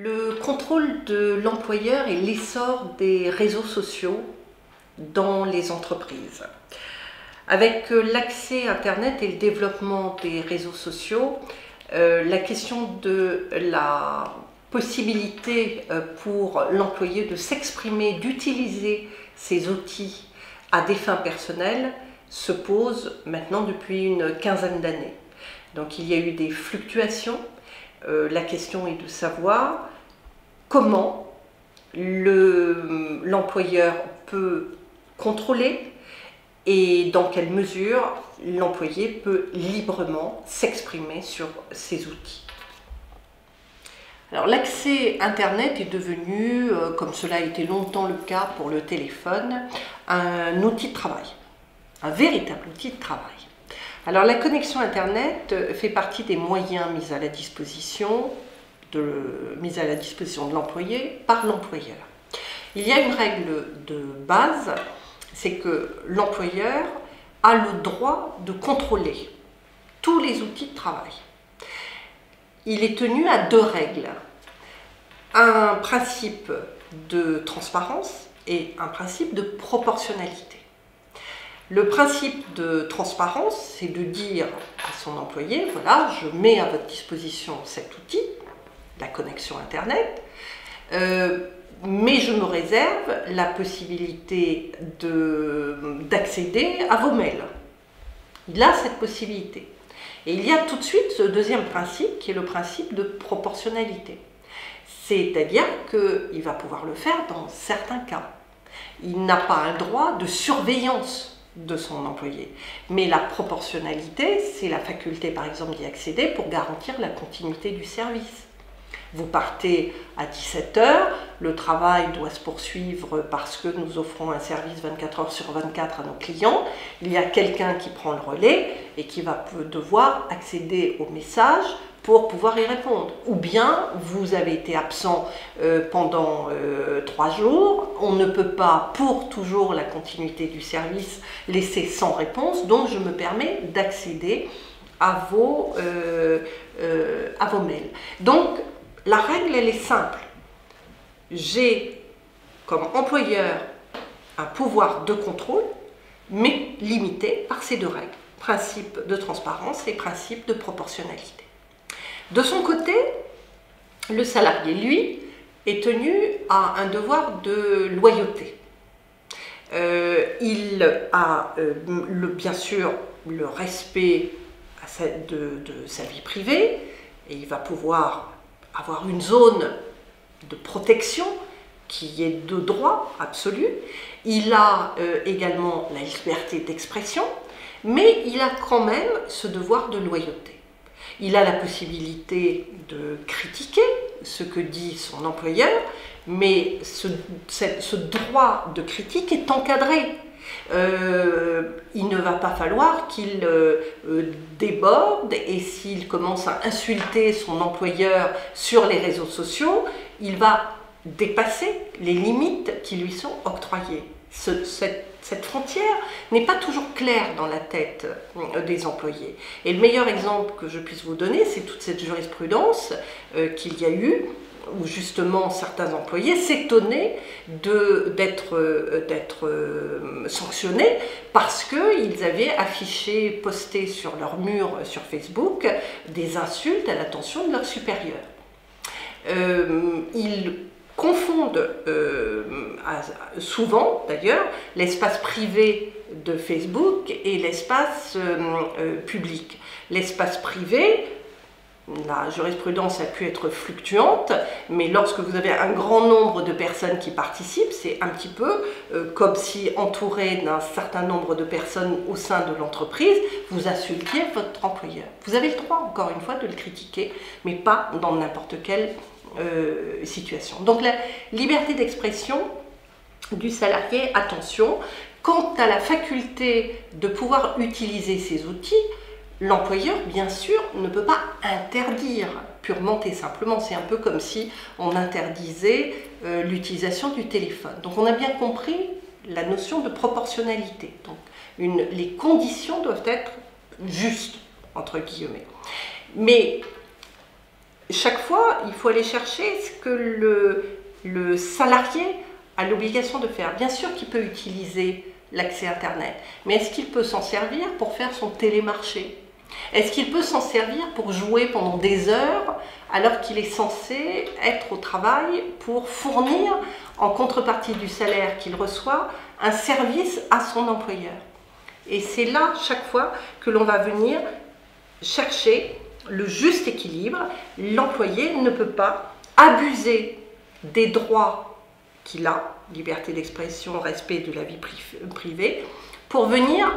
Le contrôle de l'employeur et l'essor des réseaux sociaux dans les entreprises. Avec l'accès Internet et le développement des réseaux sociaux, la question de la possibilité pour l'employé de s'exprimer, d'utiliser ces outils à des fins personnelles se pose maintenant depuis une quinzaine d'années. Donc il y a eu des fluctuations. La question est de savoir comment l'employeur peut contrôler et dans quelle mesure l'employé peut librement s'exprimer sur ces outils. Alors l'accès Internet est devenu, comme cela a été longtemps le cas pour le téléphone, un outil de travail, un véritable outil de travail. Alors la connexion Internet fait partie des moyens mis à la disposition de l'employé par l'employeur. Il y a une règle de base, c'est que l'employeur a le droit de contrôler tous les outils de travail. Il est tenu à deux règles, un principe de transparence et un principe de proportionnalité. Le principe de transparence, c'est de dire à son employé, voilà, je mets à votre disposition cet outil, la connexion Internet, mais je me réserve la possibilité d'accéder à vos mails. Il a cette possibilité. Et il y a tout de suite ce deuxième principe qui est le principe de proportionnalité. C'est-à-dire qu'il va pouvoir le faire dans certains cas. Il n'a pas un droit de surveillance de son employé. Mais la proportionnalité, c'est la faculté par exemple d'y accéder pour garantir la continuité du service. Vous partez à 17 h, le travail doit se poursuivre parce que nous offrons un service 24 h sur 24 à nos clients. Il y a quelqu'un qui prend le relais et qui va devoir accéder aux messages pour pouvoir y répondre. Ou bien vous avez été absent pendant 3 jours, on ne peut pas, pour toujours la continuité du service, laisser sans réponse, donc je me permets d'accéder à vos mails. Donc, la règle, elle est simple. J'ai, comme employeur, un pouvoir de contrôle, mais limité par ces deux règles. Principe de transparence et principe de proportionnalité. De son côté, le salarié, lui, est tenu à un devoir de loyauté. Il a bien sûr le respect de sa vie privée et il va pouvoir avoir une zone de protection qui est de droit absolu. Il a également la liberté d'expression, mais il a quand même ce devoir de loyauté. Il a la possibilité de critiquer ce que dit son employeur, mais ce droit de critique est encadré. Il ne va pas falloir qu'il déborde et s'il commence à insulter son employeur sur les réseaux sociaux, il va dépasser les limites qui lui sont octroyées. Cette frontière n'est pas toujours claire dans la tête des employés. Et le meilleur exemple que je puisse vous donner, c'est toute cette jurisprudence qu'il y a eu, où justement certains employés s'étonnaient d'être sanctionnés parce qu'ils avaient affiché, posté sur leur mur sur Facebook, des insultes à l'attention de leurs supérieurs. Ils confondent souvent d'ailleurs l'espace privé de Facebook et l'espace public. L'espace privé, la jurisprudence a pu être fluctuante, mais lorsque vous avez un grand nombre de personnes qui participent, c'est un petit peu comme si entouré d'un certain nombre de personnes au sein de l'entreprise, vous insultiez votre employeur. Vous avez le droit, encore une fois, de le critiquer, mais pas dans n'importe quelle situation. Donc la liberté d'expression du salarié, attention, quant à la faculté de pouvoir utiliser ces outils, l'employeur, bien sûr, ne peut pas interdire purement et simplement. C'est un peu comme si on interdisait l'utilisation du téléphone. Donc on a bien compris la notion de proportionnalité. Donc les conditions doivent être justes, entre guillemets. Mais chaque fois, il faut aller chercher ce que le salarié a l'obligation de faire. Bien sûr qu'il peut utiliser l'accès Internet, mais est-ce qu'il peut s'en servir pour faire son télémarché? Est-ce qu'il peut s'en servir pour jouer pendant des heures alors qu'il est censé être au travail pour fournir, en contrepartie du salaire qu'il reçoit, un service à son employeur? Et c'est là, chaque fois, que l'on va venir chercher le juste équilibre. L'employé ne peut pas abuser des droits qu'il a, liberté d'expression, respect de la vie privée, pour venir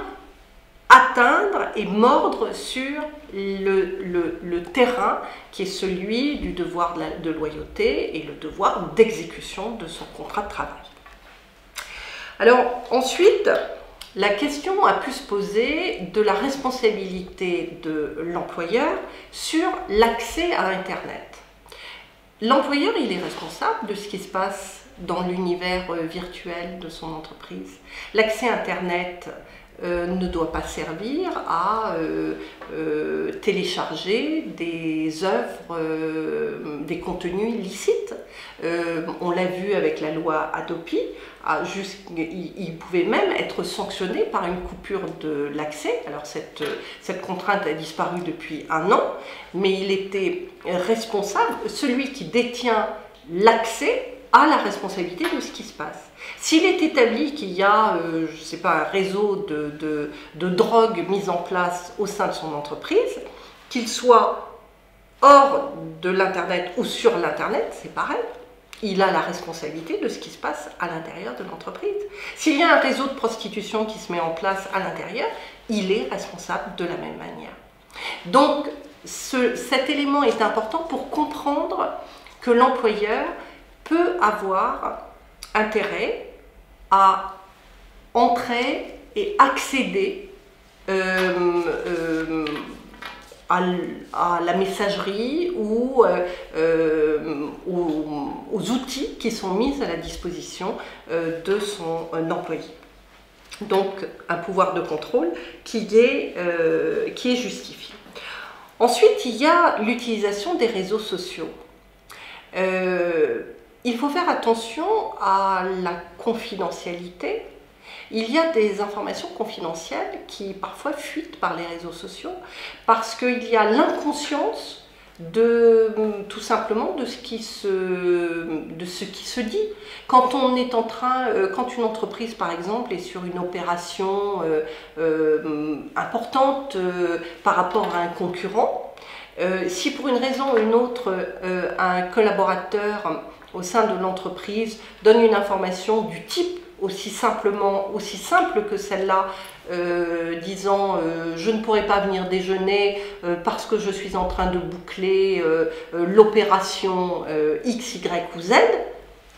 atteindre et mordre sur le terrain qui est celui du devoir de loyauté et le devoir d'exécution de son contrat de travail. Alors ensuite, la question a pu se poser de la responsabilité de l'employeur sur l'accès à Internet. L'employeur, il est responsable de ce qui se passe dans l'univers virtuel de son entreprise. L'accès Internet ne doit pas servir à télécharger des œuvres, des contenus illicites. On l'a vu avec la loi Hadopi, il pouvait même être sanctionné par une coupure de l'accès. Alors cette contrainte a disparu depuis 1 an, mais il était responsable, celui qui détient l'accès a la responsabilité de ce qui se passe. S'il est établi qu'il y a, je ne sais pas, un réseau de drogue mis en place au sein de son entreprise, qu'il soit hors de l'Internet ou sur l'Internet, c'est pareil, il a la responsabilité de ce qui se passe à l'intérieur de l'entreprise. S'il y a un réseau de prostitution qui se met en place à l'intérieur, il est responsable de la même manière. Donc, cet élément est important pour comprendre que l'employeur peut avoir intérêt à entrer et accéder à la messagerie ou aux outils qui sont mis à la disposition de son employé. Donc un pouvoir de contrôle qui est justifié. Ensuite, il y a l'utilisation des réseaux sociaux. Il faut faire attention à la confidentialité. Il y a des informations confidentielles qui parfois fuitent par les réseaux sociaux parce qu'il y a l'inconscience tout simplement de ce qui se dit. Quand on est quand une entreprise par exemple est sur une opération importante par rapport à un concurrent, si pour une raison ou une autre un collaborateur au sein de l'entreprise donne une information du type aussi simple que celle-là, disant je ne pourrai pas venir déjeuner parce que je suis en train de boucler l'opération X, Y ou Z,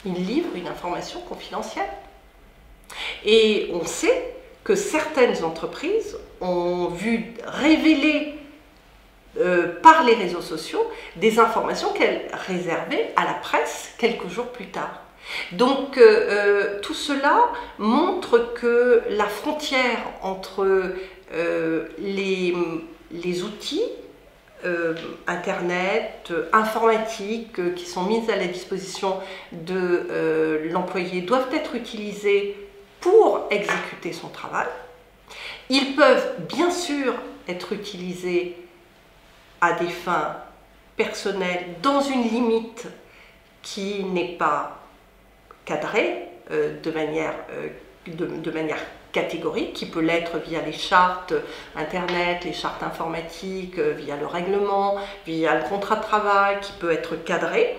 il livre une information confidentielle. Et on sait que certaines entreprises ont vu révéler par les réseaux sociaux des informations qu'elles réservaient à la presse quelques jours plus tard. Donc tout cela montre que la frontière entre les outils Internet, informatiques qui sont mis à la disposition de l'employé doivent être utilisés pour exécuter son travail. Ils peuvent bien sûr être utilisés à des fins personnelles dans une limite qui n'est pas cadrée de manière catégorique, qui peut l'être via les chartes Internet, les chartes informatiques, via le règlement, via le contrat de travail, qui peut être cadré,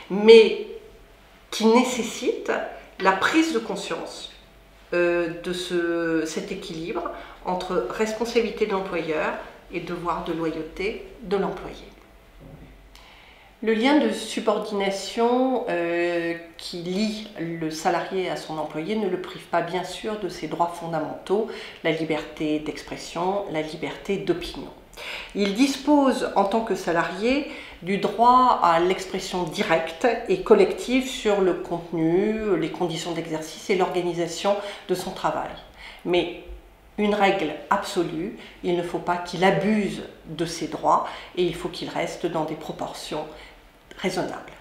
mais qui nécessite la prise de conscience de cet équilibre entre responsabilité de l'employeur et devoir de loyauté de l'employé. Le lien de subordination qui lie le salarié à son employé ne le prive pas bien sûr de ses droits fondamentaux, la liberté d'expression, la liberté d'opinion. Il dispose en tant que salarié du droit à l'expression directe et collective sur le contenu, les conditions d'exercice et l'organisation de son travail. Mais une règle absolue, il ne faut pas qu'il abuse de ses droits et il faut qu'il reste dans des proportions raisonnables.